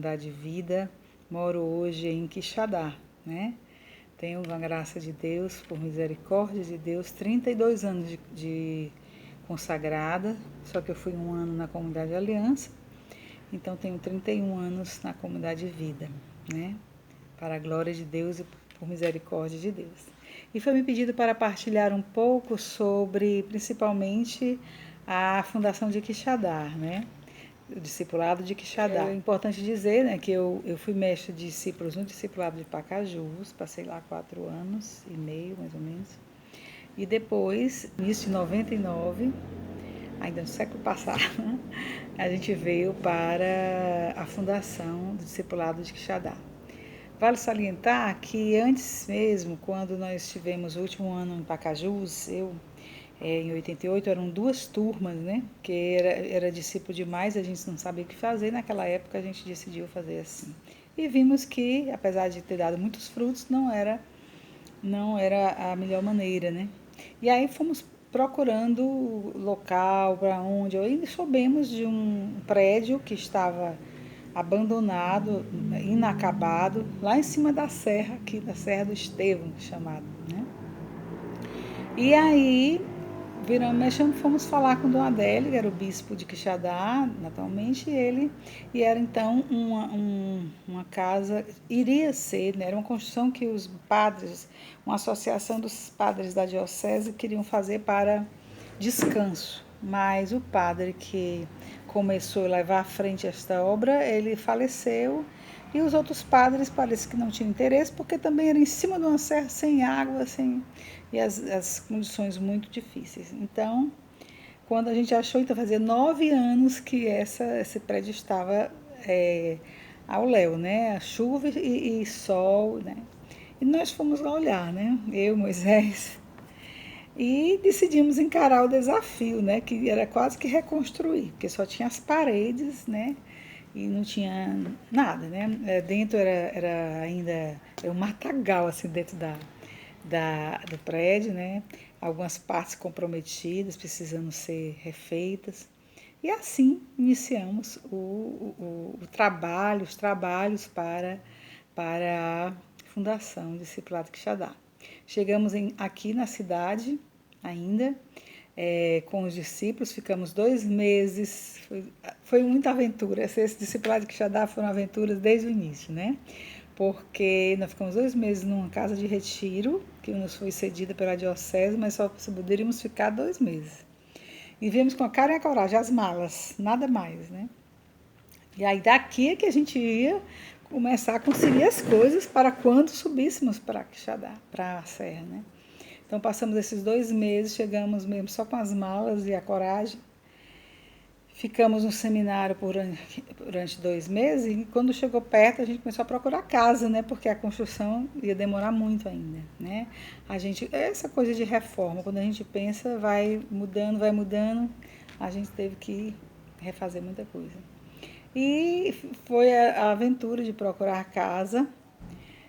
comunidade Vida, moro hoje em Quixadá, né? Tenho, com a graça de Deus, por misericórdia de Deus, 32 anos de consagrada, só que eu fui um ano na comunidade Aliança, então tenho 31 anos na comunidade Vida, né? Para a glória de Deus e por misericórdia de Deus. E foi me pedido para partilhar um pouco sobre, principalmente, a Fundação de Quixadá, né? O discipulado de Quixadá. É importante dizer, né, que eu fui mestre de discípulos no discipulado de Pacajus, passei lá 4 anos e meio, mais ou menos. E depois, início de 99, ainda no século passado, a gente veio para a fundação do discipulado de Quixadá. Vale salientar que antes mesmo, quando nós tivemos o último ano em Pacajus, em 88 eram 2 turmas, né? Que era discípulo demais, a gente não sabia o que fazer. Naquela época a gente decidiu fazer assim. E vimos que, apesar de ter dado muitos frutos, não era a melhor maneira, né? E aí fomos procurando local para onde. E soubemos de um prédio que estava abandonado, inacabado, lá em cima da serra, aqui da Serra do Estevão, chamado, né? E aí mexendo, fomos falar com Dom Adélio, que era o bispo de Quixadá, naturalmente, e era então uma casa, iria ser, né, era uma construção que os padres, uma associação dos padres da diocese queriam fazer para descanso, mas o padre que começou a levar à frente esta obra, ele faleceu, e os outros padres parece que não tinham interesse, porque também era em cima de uma serra, sem água, e as condições muito difíceis. Então, quando a gente achou, então fazia 9 anos que esse prédio estava ao léu, né? A chuva e sol, né? E nós fomos lá olhar, né? Eu, Moisés, e decidimos encarar o desafio, né? Que era quase que reconstruir, porque só tinha as paredes, né? E não tinha nada, né? Dentro era ainda um matagal, assim, dentro do prédio, né? Algumas partes comprometidas, precisando ser refeitas. E assim iniciamos o trabalho, os trabalhos para a Fundação Discipulado Quixadá. Chegamos aqui na cidade ainda, com os discípulos, ficamos 2 meses, foi muita aventura. Esse discipulado Quixadá foram aventuras desde o início, né? Porque nós ficamos 2 meses numa casa de retiro, que nos foi cedida pela diocese, mas só poderíamos ficar 2 meses. E viemos com a cara e a coragem, as malas, nada mais, né? E aí daqui é que a gente ia começar a conseguir as coisas para quando subíssemos para Quixadá, para a serra, né? Então passamos esses 2 meses, chegamos mesmo só com as malas e a coragem. Ficamos no seminário durante 2 meses e quando chegou perto a gente começou a procurar casa, né? Porque a construção ia demorar muito ainda, né? Essa coisa de reforma, quando a gente pensa, vai mudando, a gente teve que refazer muita coisa. E foi a aventura de procurar casa,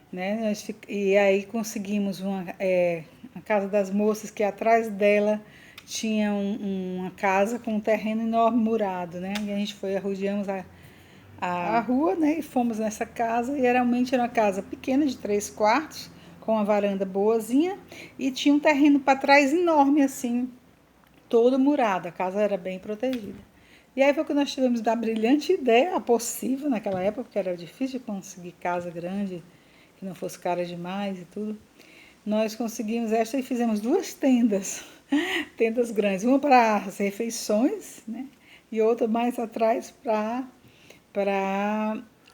né? E aí conseguimos a Casa das Moças, que atrás dela tinha uma casa com um terreno enorme murado, né? E a gente rodeamos a rua, né? E fomos nessa casa, e realmente era uma casa pequena, de 3 quartos, com uma varanda boazinha, e tinha um terreno para trás enorme, assim, todo murado, a casa era bem protegida. E aí foi que nós tivemos da brilhante ideia, possível naquela época, porque era difícil de conseguir casa grande, que não fosse cara demais e tudo. Nós conseguimos esta e fizemos 2 tendas, tendas grandes, uma para as refeições, né? E outra mais atrás para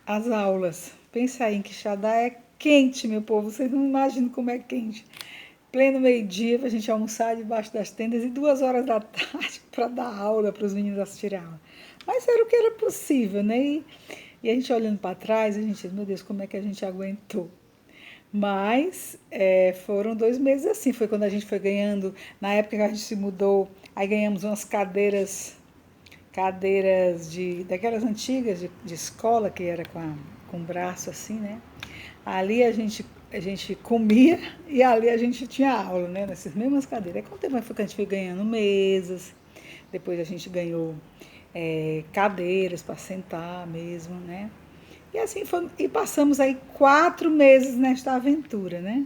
as aulas. Pensa aí, em Quixadá é quente, meu povo, vocês não imaginam como é quente. Pleno meio-dia para a gente almoçar debaixo das tendas e 2 horas da tarde para dar aula para os meninos assistirem a aula. Mas era o que era possível, né? E a gente olhando para trás, a gente diz, meu Deus, como é que a gente aguentou? Mas foram 2 meses assim, foi quando a gente foi ganhando, na época que a gente se mudou, aí ganhamos umas cadeiras daquelas antigas de escola, que era com o braço assim, né? Ali a gente comia e ali a gente tinha aula, né? Nessas mesmas cadeiras. Aí com o tempo foi que a gente foi ganhando mesas, depois a gente ganhou cadeiras para sentar mesmo, né? E assim foi, e passamos aí 4 meses nesta aventura, né?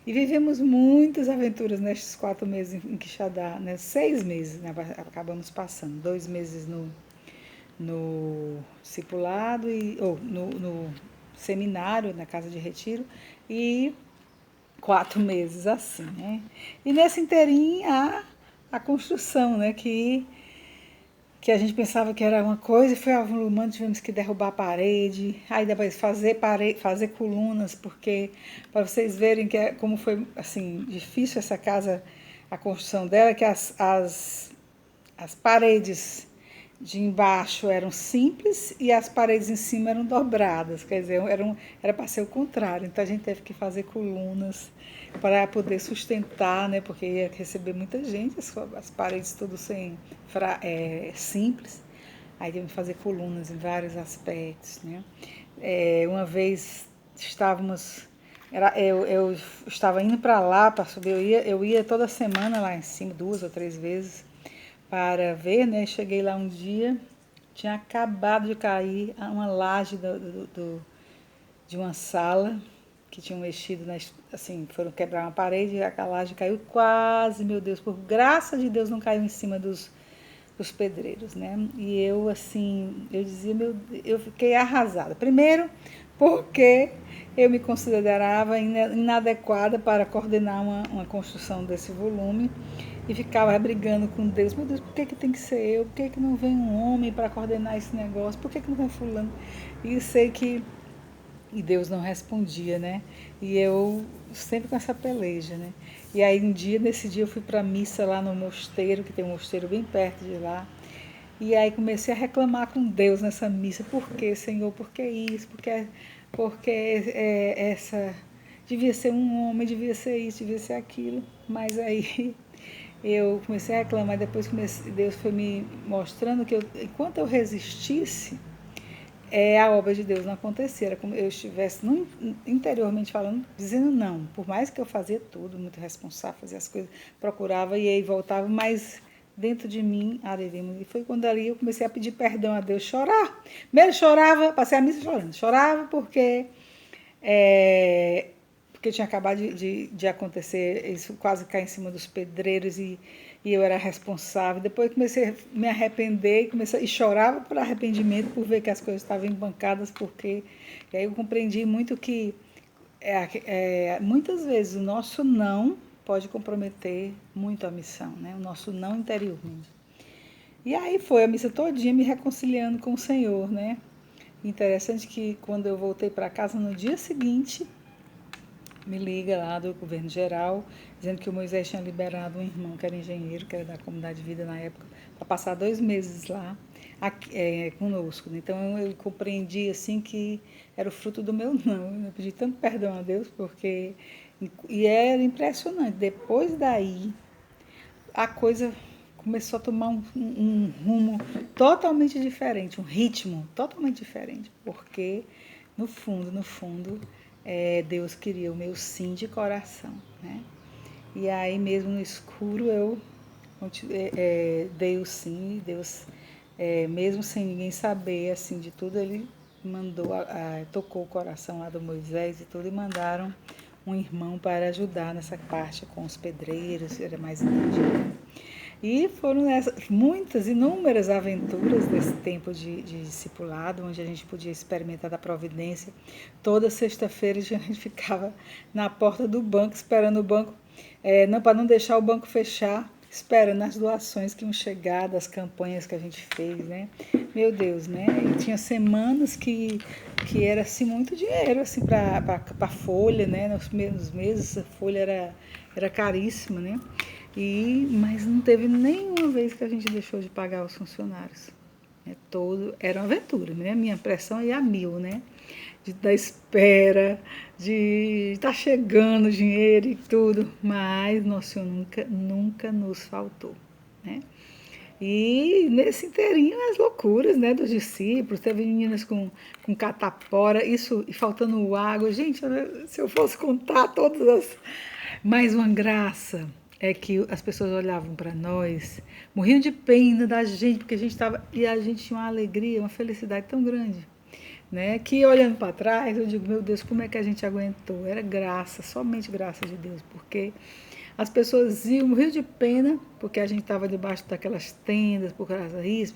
E vivemos muitas aventuras nestes 4 meses em Quixadá, né? 6 meses, né? Acabamos passando, 2 meses no discipulado, ou no seminário, na casa de retiro, e 4 meses assim, né? E nesse inteirinho a construção, né? Que a gente pensava que era uma coisa e foi avolumando, tivemos que derrubar a parede, aí depois fazer colunas, porque para vocês verem como foi assim difícil essa casa, a construção dela, que as paredes de embaixo eram simples e as paredes em cima eram dobradas, quer dizer, era para ser o contrário. Então a gente teve que fazer colunas para poder sustentar, né, porque ia receber muita gente, as paredes tudo simples. Aí tivemos que fazer colunas em vários aspectos, né. Uma vez eu estava indo para lá para subir, eu ia toda semana lá em cima, 2 ou 3 vezes, para ver, né? Cheguei lá um dia, tinha acabado de cair uma laje de uma sala que tinham mexido, assim, foram quebrar uma parede, a laje caiu quase, meu Deus, por graça de Deus não caiu em cima dos pedreiros, né? E eu, assim, eu dizia, eu fiquei arrasada. Primeiro, porque eu me considerava inadequada para coordenar uma construção desse volume e ficava brigando com Deus. Meu Deus, por que tem que ser eu? Por que não vem um homem para coordenar esse negócio? Por que não vem fulano? E sei que e Deus não respondia, né? E eu sempre com essa peleja, né? E aí nesse dia eu fui para a missa lá no mosteiro, que tem um mosteiro bem perto de lá. E aí comecei a reclamar com Deus nessa missa. Por que, Senhor? Por que isso? Porque essa... Devia ser um homem, devia ser isso, devia ser aquilo. Mas aí eu comecei a reclamar, depois Deus foi me mostrando que enquanto eu resistisse, a obra de Deus não acontecia. Era como eu estivesse interiormente falando, dizendo não. Por mais que eu fazia tudo, muito responsável, fazia as coisas, procurava e aí voltava, mas dentro de mim arerimos. E foi quando ali eu comecei a pedir perdão a Deus, chorar. Primeiro chorava, passei a missa chorando. Chorava porque tinha acabado de acontecer, isso quase cair em cima dos pedreiros e eu era responsável. Depois comecei a me arrepender e chorava por arrependimento, por ver que as coisas estavam embancadas, e aí eu compreendi muito que muitas vezes o nosso não pode comprometer muito a missão, né? O nosso não interiormente. E aí foi a missa todinha me reconciliando com o Senhor, né? Interessante que quando eu voltei para casa no dia seguinte, me liga lá do governo geral, dizendo que o Moisés tinha liberado um irmão que era engenheiro, que era da comunidade de vida na época, para passar 2 meses lá conosco. Então eu compreendi assim que era o fruto do meu não. Eu pedi tanto perdão a Deus, porque. E era impressionante. Depois daí, a coisa começou a tomar um rumo totalmente diferente, um ritmo totalmente diferente, porque no fundo, Deus queria o meu sim de coração, né? E aí mesmo no escuro eu dei o sim, Deus, mesmo sem ninguém saber assim de tudo, ele mandou, tocou o coração lá do Moisés e tudo, e mandaram um irmão para ajudar nessa parte com os pedreiros, era mais entendido. E foram muitas, inúmeras aventuras desse tempo de discipulado, onde a gente podia experimentar da providência. Toda sexta-feira a gente ficava na porta do banco, esperando o banco, para não deixar o banco fechar, esperando as doações que iam chegar, das campanhas que a gente fez, né? Meu Deus, né? E tinha semanas que era assim, muito dinheiro assim, para folha, né? Nos primeiros meses a folha era caríssima, né? Mas não teve nenhuma vez que a gente deixou de pagar os funcionários. Era uma aventura, né? Minha pressão ia a 1000, né? Da espera, de estar chegando o dinheiro e tudo, mas Nosso Senhor nunca nos faltou, né? E nesse inteirinho as loucuras, né, dos discípulos, teve meninas com catapora, isso, e faltando água. Gente, se eu fosse contar todas as... Mais uma graça é que as pessoas olhavam para nós, morriam de pena da gente, porque a gente estava... E a gente tinha uma alegria, uma felicidade tão grande, né? Que olhando para trás, eu digo, meu Deus, como é que a gente aguentou? Era graça, somente graça de Deus, porque as pessoas iam morrer de pena, porque a gente estava debaixo daquelas tendas, por causa disso,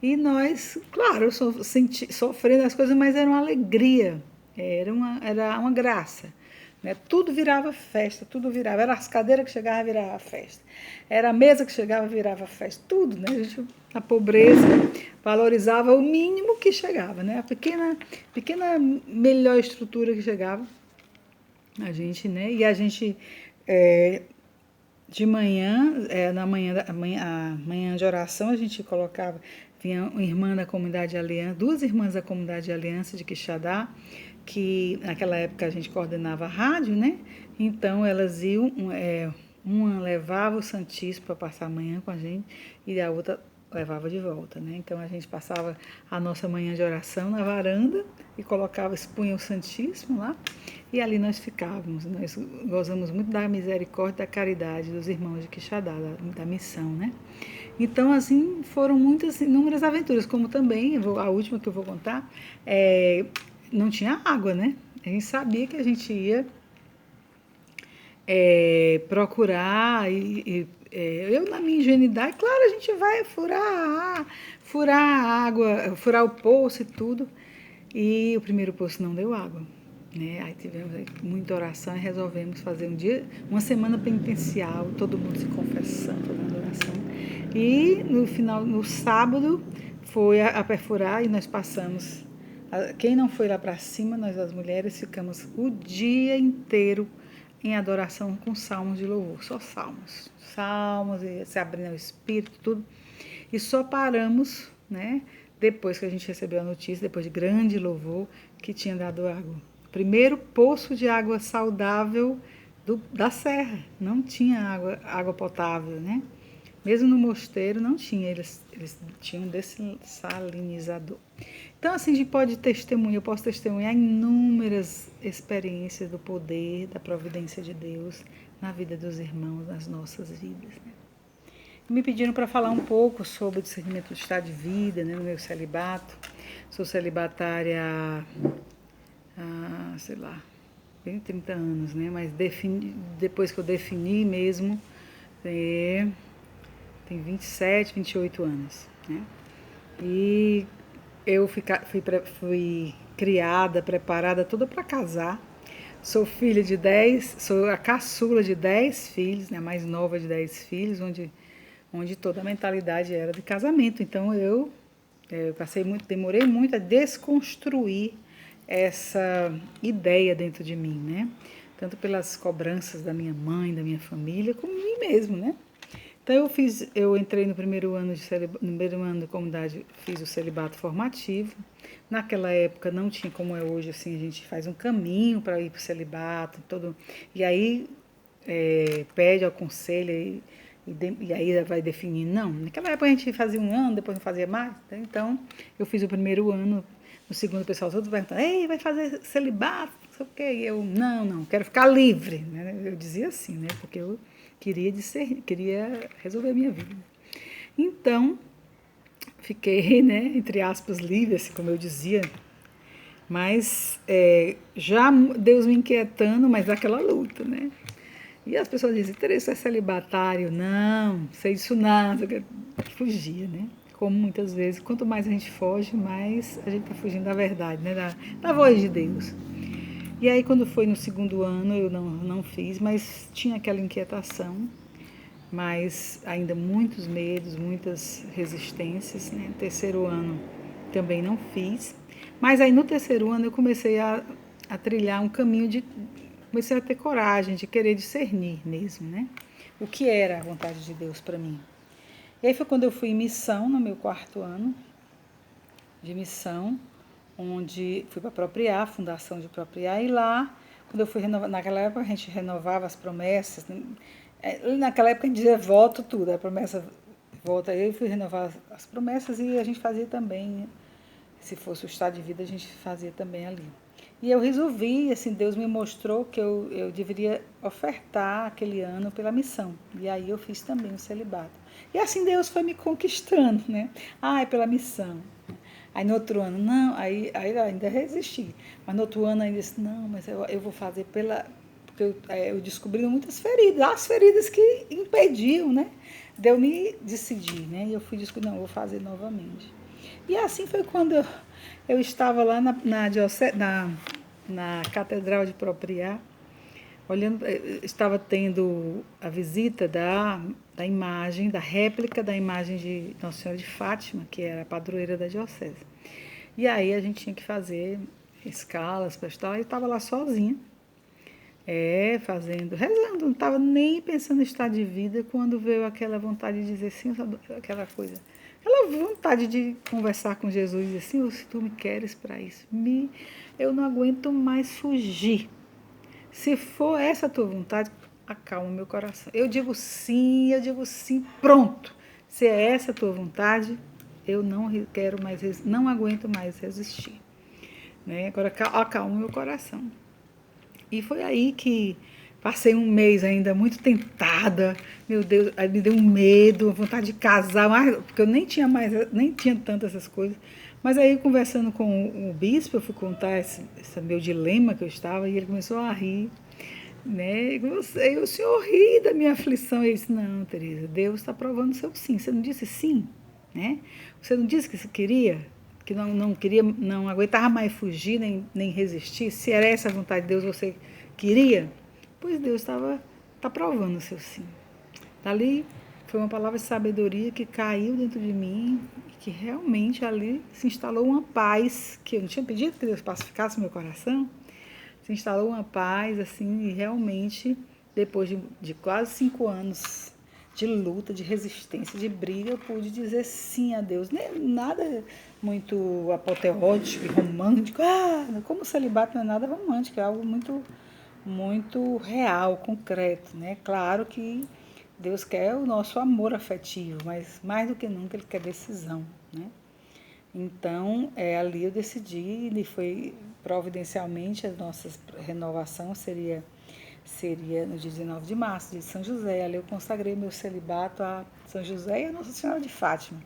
e nós, claro, sofrendo as coisas, mas era uma alegria, era uma graça. Né? Tudo virava festa, tudo virava. Era as cadeiras que chegavam, virava festa. Era a mesa que chegava, virava festa. Tudo, né? A pobreza valorizava o mínimo que chegava, né? A pequena melhor estrutura que chegava, a gente, né? E a gente, de manhã, na manhã de oração, a gente colocava, vinha uma irmã da comunidade Aliança, duas irmãs da comunidade Aliança de Quixadá, que naquela época a gente coordenava a rádio, né? Então elas iam, uma levava o Santíssimo para passar a manhã com a gente e a outra levava de volta, né? Então a gente passava a nossa manhã de oração na varanda e expunha o Santíssimo lá e ali nós ficávamos. Nós gozamos muito da misericórdia, da caridade dos irmãos de Quixadá, da missão, né? Então, assim, foram muitas, inúmeras aventuras, como também, a última que eu vou contar, não tinha água, né? A gente sabia que a gente ia procurar eu na minha ingenuidade, claro, a gente vai furar a água, furar o poço e tudo. E o primeiro poço não deu água. Né? Aí tivemos muita oração e resolvemos fazer uma semana penitencial, todo mundo se confessando, fazendo oração. E no sábado foi a perfurar e nós passamos. Quem não foi lá para cima, nós as mulheres ficamos o dia inteiro em adoração com salmos de louvor, só salmos, e se abrindo ao Espírito, tudo. E só paramos, né? Depois que a gente recebeu a notícia, depois de grande louvor, que tinha dado água. Primeiro poço de água saudável da serra. Não tinha água potável, né? Mesmo no mosteiro não tinha, eles tinham dessalinizador. Então, assim, a gente pode testemunhar, eu posso testemunhar inúmeras experiências do poder, da providência de Deus na vida dos irmãos, nas nossas vidas, né? Me pediram para falar um pouco sobre o discernimento do estado de vida, né, no meu celibato. Sou celibatária há, sei lá, bem 30 anos, né? Mas depois que eu defini mesmo, tem 27, 28 anos, né? E eu fui criada, preparada toda para casar. Sou filha de 10, sou a caçula de 10 filhos, né? A mais nova de 10 filhos, onde toda a mentalidade era de casamento. Então eu demorei muito a desconstruir essa ideia dentro de mim, né? Tanto pelas cobranças da minha mãe, da minha família, como mim mesmo, né? Então eu entrei no primeiro ano de comunidade, fiz o celibato formativo. Naquela época não tinha como é hoje, assim, a gente faz um caminho para ir para o celibato, e aí pede ao conselho e aí vai definir. Não, naquela época a gente fazia um ano, depois não fazia mais. Então eu fiz o primeiro ano, no segundo o pessoal todo perguntando, ei, vai fazer celibato, não sei o quê. E eu, não, quero ficar livre. Né? Eu dizia assim, né? Porque eu queria resolver a minha vida. Então, fiquei, né, entre aspas, livre, assim como eu dizia, mas já Deus me inquietando, mas aquela luta, né? E as pessoas dizem, Teresa, é celibatário? Não, sei disso não, fugia, né? Como muitas vezes, quanto mais a gente foge, mais a gente está fugindo da verdade, né? Da voz de Deus. E aí, quando foi no segundo ano, eu não fiz, mas tinha aquela inquietação, mas ainda muitos medos, muitas resistências, né? Terceiro ano também não fiz, mas aí no terceiro ano eu comecei a trilhar um caminho comecei a ter coragem de querer discernir mesmo, né? O que era a vontade de Deus para mim. E aí foi quando eu fui em missão, no meu quarto ano de missão, onde fui para Propriar, Fundação de Propriar, e lá, quando eu fui renovar, naquela época a gente renovava as promessas, naquela época a gente dizia voto tudo, a promessa volta, eu fui renovar as promessas e a gente fazia também, se fosse o estado de vida, a gente fazia também ali. E eu resolvi, assim, Deus me mostrou que eu deveria ofertar aquele ano pela missão. E aí eu fiz também o celibato. E assim Deus foi me conquistando, né? Pela missão. Aí no outro ano, não, aí ainda resisti. Mas no outro ano ainda disse, não, mas eu vou fazer porque eu descobri muitas feridas, as feridas que impediam, né? De eu me decidir, né? E eu fui descobrir, não, eu vou fazer novamente. E assim foi quando eu estava lá na Catedral de Propriá, olhando, estava tendo a visita da imagem, da réplica da imagem de Nossa Senhora de Fátima, que era a padroeira da diocese. E aí a gente tinha que fazer escalas para estar, e eu estava lá sozinha, fazendo, rezando, não estava nem pensando em estado de vida, quando veio aquela vontade de dizer sim, aquela coisa, aquela vontade de conversar com Jesus e dizer, Senhor, se tu me queres para isso, eu não aguento mais fugir. Se for essa a tua vontade, acalma meu coração. Eu digo sim, pronto. Se é essa a tua vontade, eu não quero mais, não aguento mais resistir. Né? Agora acalma meu coração. E foi aí que passei um mês ainda muito tentada. Meu Deus, aí me deu um medo, vontade de casar, porque eu nem tinha tantas essas coisas. Mas aí, conversando com o bispo, eu fui contar esse meu dilema que eu estava, e ele começou a rir, né? E o senhor ri da minha aflição. E ele disse, não, Tereza, Deus está provando o seu sim. Você não disse sim, né? Você não disse que você queria, que não queria, não aguentava mais fugir, nem resistir. Se era essa a vontade de Deus, você queria? Pois Deus tá provando o seu sim. Dali foi uma palavra de sabedoria que caiu dentro de mim e que realmente ali se instalou uma paz que eu não tinha pedido que Deus pacificasse meu coração. Se instalou uma paz, assim, e realmente, depois de quase 5 anos de luta, de resistência, de briga, eu pude dizer sim a Deus. Nada muito apoteótico e romântico. Como o celibato não é nada romântico, é algo muito real, concreto, né? Claro que Deus quer o nosso amor afetivo, mas mais do que nunca Ele quer decisão, né? Então, ali eu decidi, e foi providencialmente a nossa renovação seria no dia 19 de março, dia de São José. Ali eu consagrei meu celibato a São José e a Nossa Senhora de Fátima,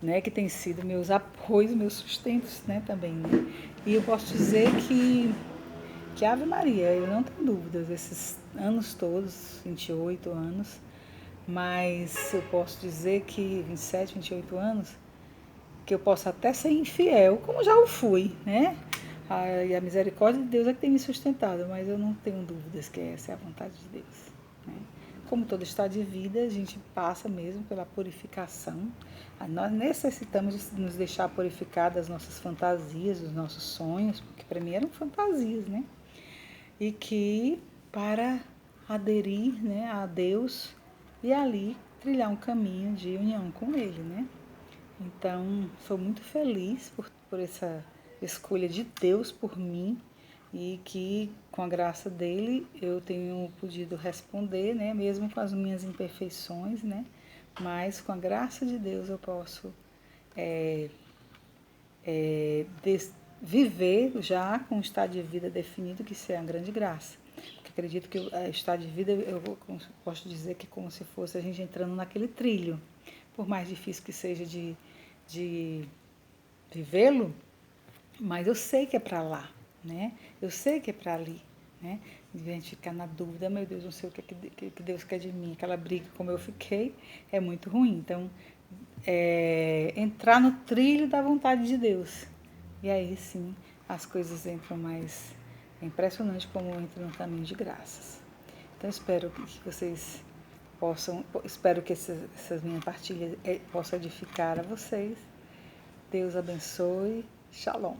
né, que tem sido meus apoios, meus sustentos, né, também. Né? E eu posso dizer que Ave Maria, eu não tenho dúvidas, esses anos todos, 28 anos, mas eu posso dizer que 27, 28 anos, que eu posso até ser infiel, como já o fui, né? E a misericórdia de Deus é que tem me sustentado, mas eu não tenho dúvidas que essa é a vontade de Deus. Né? Como todo estado de vida, a gente passa mesmo pela purificação. Nós necessitamos nos deixar purificar das nossas fantasias, dos nossos sonhos, porque para mim eram fantasias, né? E que para aderir, né, a Deus e ali trilhar um caminho de união com Ele, né? Então, sou muito feliz por essa escolha de Deus por mim e que, com a graça dele, eu tenho podido responder, né, mesmo com as minhas imperfeições, né, mas com a graça de Deus eu posso viver já com um estado de vida definido, que isso é uma grande graça. Porque acredito que o estado de vida, posso dizer que é como se fosse a gente entrando naquele trilho. Por mais difícil que seja de vivê-lo, mas eu sei que é para lá, né? Eu sei que é para ali, né? De a gente ficar na dúvida, meu Deus, não sei o que Deus quer de mim. Aquela briga como eu fiquei é muito ruim. Então, entrar no trilho da vontade de Deus. E aí sim, as coisas entram mais... É impressionante como entra no caminho de graças. Então, espero que vocês espero que essas minhas partilhas possam edificar a vocês. Deus abençoe. Shalom.